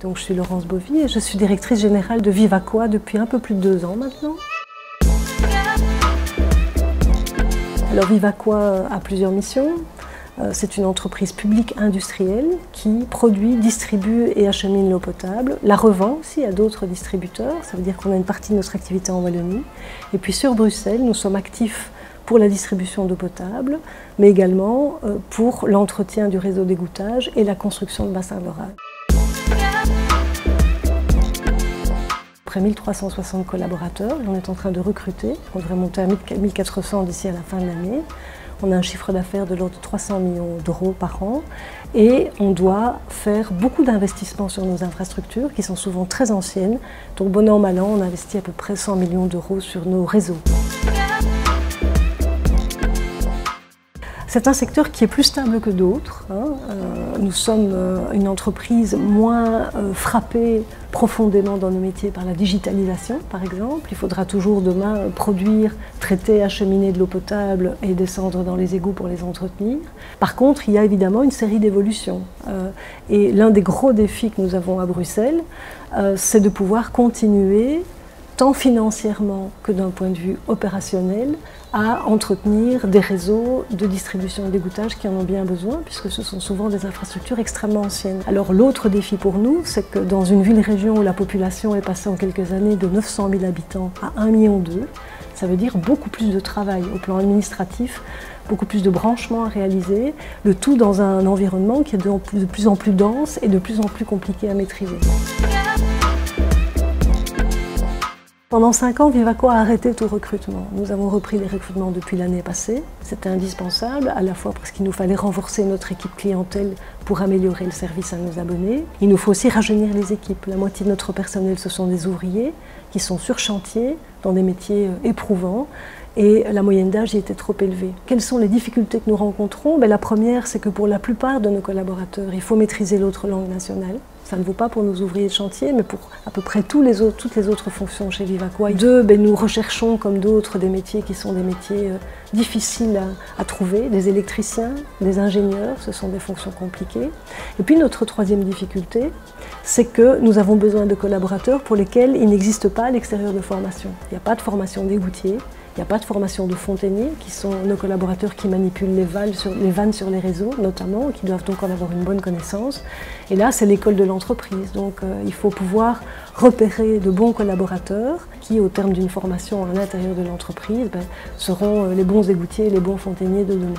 Donc, je suis Laurence Bovy et je suis directrice générale de Vivaqua depuis un peu plus de 2 ans maintenant. Alors Vivaqua a plusieurs missions. C'est une entreprise publique industrielle qui produit, distribue et achemine l'eau potable, la revend aussi à d'autres distributeurs, ça veut dire qu'on a une partie de notre activité en Wallonie. Et puis sur Bruxelles, nous sommes actifs pour la distribution d'eau potable, mais également pour l'entretien du réseau d'égouttage et la construction de bassins d'orage. Après 1360 collaborateurs, on est en train de recruter, on devrait monter à 1400 d'ici à la fin de l'année. On a un chiffre d'affaires de l'ordre de 300 millions d'euros par an et on doit faire beaucoup d'investissements sur nos infrastructures qui sont souvent très anciennes. Donc bon an, mal an, on investit à peu près 100 millions d'euros sur nos réseaux. C'est un secteur qui est plus stable que d'autres. Nous sommes une entreprise moins frappée profondément dans nos métiers par la digitalisation, par exemple. Il faudra toujours demain produire, traiter, acheminer de l'eau potable et descendre dans les égouts pour les entretenir. Par contre, il y a évidemment une série d'évolutions. Et l'un des gros défis que nous avons à Bruxelles, c'est de pouvoir continuer, tant financièrement que d'un point de vue opérationnel, à entretenir des réseaux de distribution et d'égouttage qui en ont bien besoin, puisque ce sont souvent des infrastructures extrêmement anciennes. Alors l'autre défi pour nous, c'est que dans une ville-région où la population est passée en quelques années de 900 000 habitants à 1,2 million, ça veut dire beaucoup plus de travail au plan administratif, beaucoup plus de branchements à réaliser, le tout dans un environnement qui est de plus en plus dense et de plus en plus compliqué à maîtriser. Pendant 5 ans, Vivaqua a arrêté tout recrutement. Nous avons repris les recrutements depuis l'année passée. C'était indispensable, à la fois parce qu'il nous fallait renforcer notre équipe clientèle pour améliorer le service à nos abonnés. Il nous faut aussi rajeunir les équipes. La moitié de notre personnel, ce sont des ouvriers qui sont sur chantier, dans des métiers éprouvants, et la moyenne d'âge y était trop élevée. Quelles sont les difficultés que nous rencontrons? La première, c'est que pour la plupart de nos collaborateurs, il faut maîtriser l'autre langue nationale. Ça ne vaut pas pour nos ouvriers de chantier, mais pour à peu près toutes les autres fonctions chez Vivaqua. 2, nous recherchons, comme d'autres, des métiers qui sont des métiers difficiles à trouver, des électriciens, des ingénieurs, ce sont des fonctions compliquées. Et puis notre troisième difficulté, c'est que nous avons besoin de collaborateurs pour lesquels il n'existe pas à l'extérieur de formation. Il n'y a pas de formation d'égoutier. Il n'y a pas de formation de fontainiers, qui sont nos collaborateurs qui manipulent les vannes sur les réseaux, notamment, qui doivent donc en avoir une bonne connaissance. Et là, c'est l'école de l'entreprise. Donc, il faut pouvoir repérer de bons collaborateurs qui, au terme d'une formation à l'intérieur de l'entreprise, seront les bons égoutiers et les bons fontainiers de demain.